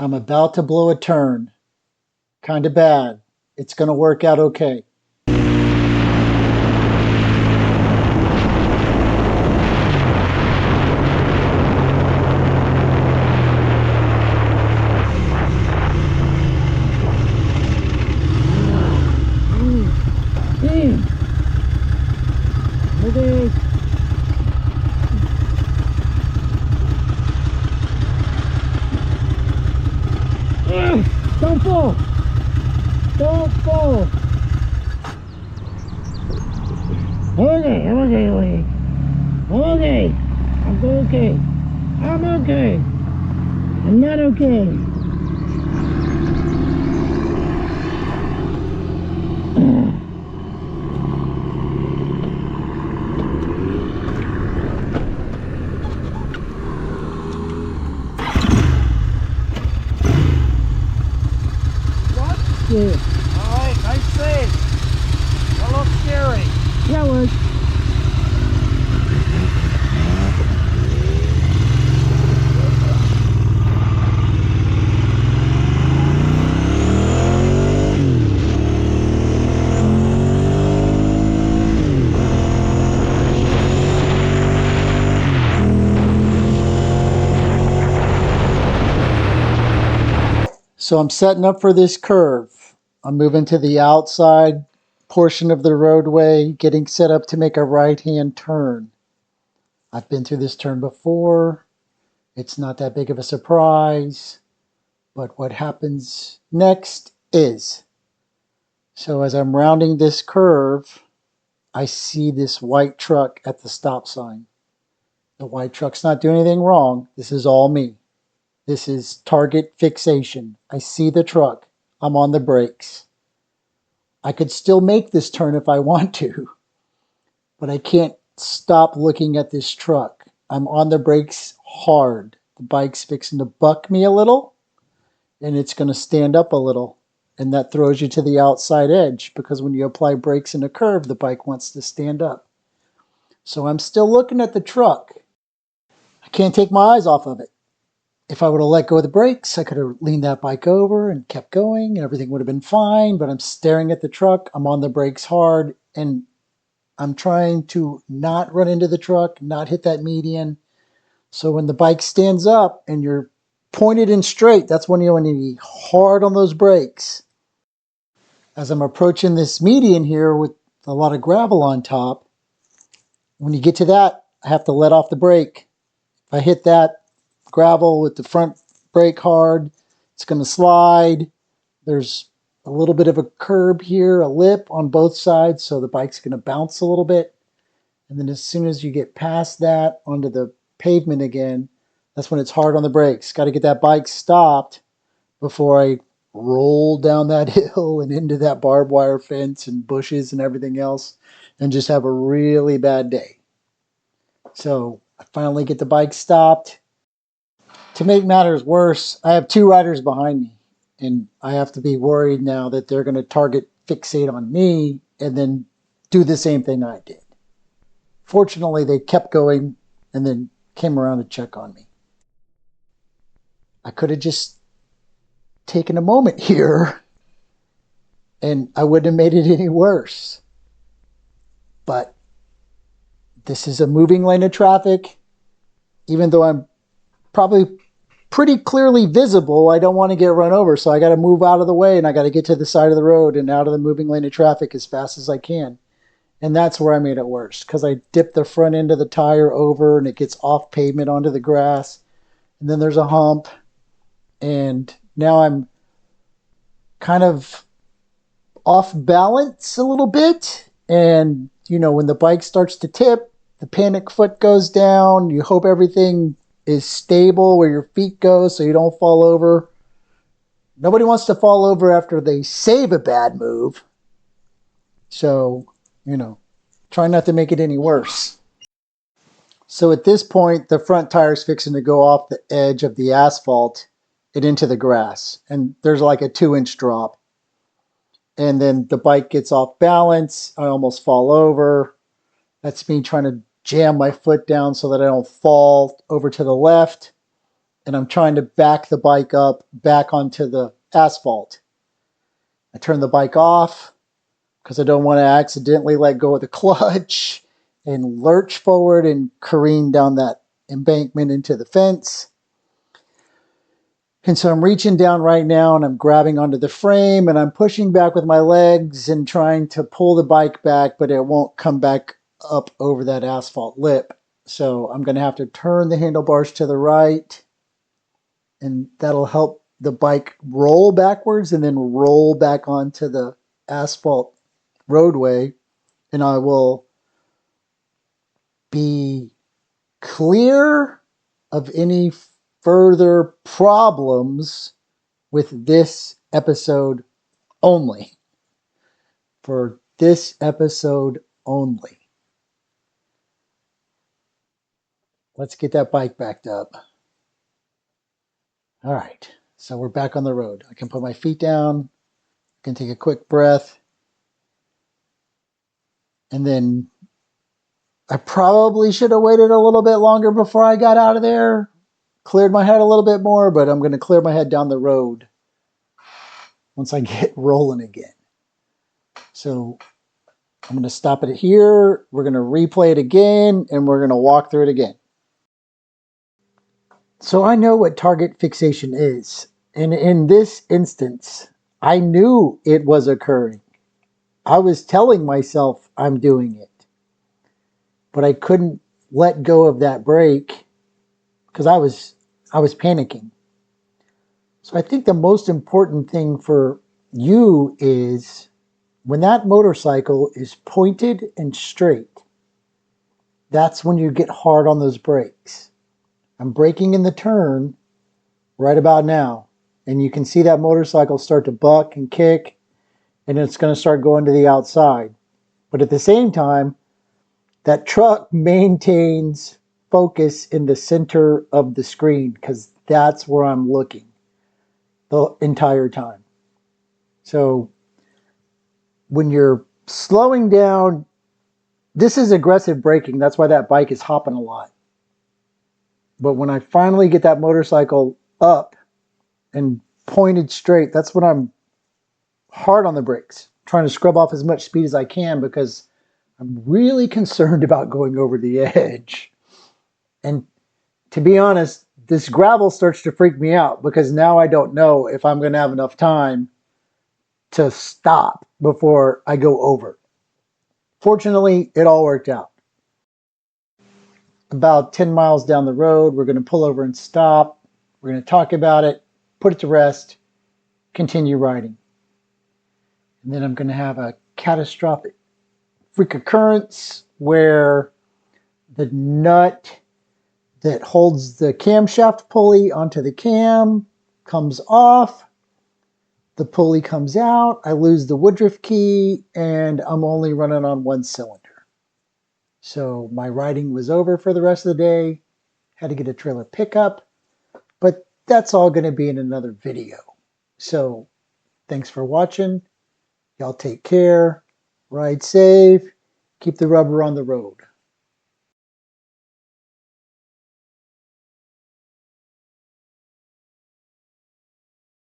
I'm about to blow a turn. Kind of bad. It's going to work out okay. Okay. Don't fall! Don't fall! Okay, I'm okay. I'm okay. I'm okay. I'm okay. I'm not okay. What? Yeah. Alright, nice save. That looks scary. Yeah, it was. So I'm setting up for this curve. I'm moving to the outside portion of the roadway, getting set up to make a right-hand turn. I've been through this turn before. It's not that big of a surprise. But what happens next is, so as I'm rounding this curve, I see this white truck at the stop sign. The white truck's not doing anything wrong. This is all me. This is target fixation. I see the truck. I'm on the brakes. I could still make this turn if I want to, but I can't stop looking at this truck. I'm on the brakes hard. The bike's fixing to buck me a little, and it's going to stand up a little. And that throws you to the outside edge, because when you apply brakes in a curve, the bike wants to stand up. So I'm still looking at the truck. I can't take my eyes off of it. If I would have let go of the brakes, I could have leaned that bike over and kept going, and everything would have been fine. But I'm staring at the truck. I'm on the brakes hard, and I'm trying to not run into the truck, not hit that median. So when the bike stands up and you're pointed and straight, that's when you want to be hard on those brakes. As I'm approaching this median here with a lot of gravel on top, when you get to that, I have to let off the brake. If I hit that gravel with the front brake hard, it's going to slide. There's a little bit of a curb here, a lip on both sides, so the bike's going to bounce a little bit. And then as soon as you get past that onto the pavement again, that's when it's hard on the brakes. Got to get that bike stopped before I roll down that hill and into that barbed wire fence and bushes and everything else and just have a really bad day. So I finally get the bike stopped. To make matters worse, I have two riders behind me, and I have to be worried now that they're going to target fixate on me and then do the same thing I did. Fortunately, they kept going and then came around to check on me. I could have just taken a moment here and I wouldn't have made it any worse. But this is a moving lane of traffic. Even though I'm probably pretty clearly visible, I don't want to get run over. So I got to move out of the way, and I got to get to the side of the road and out of the moving lane of traffic as fast as I can. And that's where I made it worse, because I dipped the front end of the tire over and it gets off pavement onto the grass. And then there's a hump. And now I'm kind of off balance a little bit. And, you know, when the bike starts to tip, the panic foot goes down. You hope everything is stable where your feet go so you don't fall over. Nobody wants to fall over after they save a bad move. So, you know, try not to make it any worse. So at this point, the front tire's fixing to go off the edge of the asphalt and into the grass. And there's like a 2-inch drop. And then the bike gets off balance. I almost fall over. That's me trying to jam my foot down so that I don't fall over to the left. and I'm trying to back the bike up back onto the asphalt. I turn the bike off because I don't want to accidentally let go of the clutch and lurch forward and careen down that embankment into the fence. And so I'm reaching down right now and I'm grabbing onto the frame and I'm pushing back with my legs and trying to pull the bike back, but it won't come back up over that asphalt lip. So I'm going to have to turn the handlebars to the right, and that'll help the bike roll backwards and then roll back onto the asphalt roadway. And I will be clear of any further problems with this episode only. For this episode only. Let's get that bike backed up. All right, so we're back on the road. I can put my feet down, I can take a quick breath, and then I probably should have waited a little bit longer before I got out of there, cleared my head a little bit more, but I'm going to clear my head down the road once I get rolling again. So I'm going to stop it here. We're going to replay it again, and we're going to walk through it again. So I know what target fixation is. And in this instance, I knew it was occurring. I was telling myself I'm doing it. But I couldn't let go of that brake because I was panicking. So I think the most important thing for you is when that motorcycle is pointed and straight, that's when you get hard on those brakes. I'm braking in the turn right about now, and you can see that motorcycle start to buck and kick, and it's going to start going to the outside. But at the same time, that truck maintains focus in the center of the screen because that's where I'm looking the entire time. So when you're slowing down, this is aggressive braking. That's why that bike is hopping a lot. But when I finally get that motorcycle up and pointed straight, that's when I'm hard on the brakes, trying to scrub off as much speed as I can because I'm really concerned about going over the edge. And to be honest, this gravel starts to freak me out because now I don't know if I'm going to have enough time to stop before I go over. Fortunately, it all worked out. About 10 miles down the road, we're going to pull over and stop. We're going to talk about it, put it to rest, continue riding. And then I'm going to have a catastrophic freak occurrence where the nut that holds the camshaft pulley onto the cam comes off. The pulley comes out. I lose the Woodruff key, and I'm only running on one cylinder. So my riding was over for the rest of the day. Had to get a trailer pickup, but that's all going to be in another video. So thanks for watching. Y'all take care. Ride safe. Keep the rubber on the road.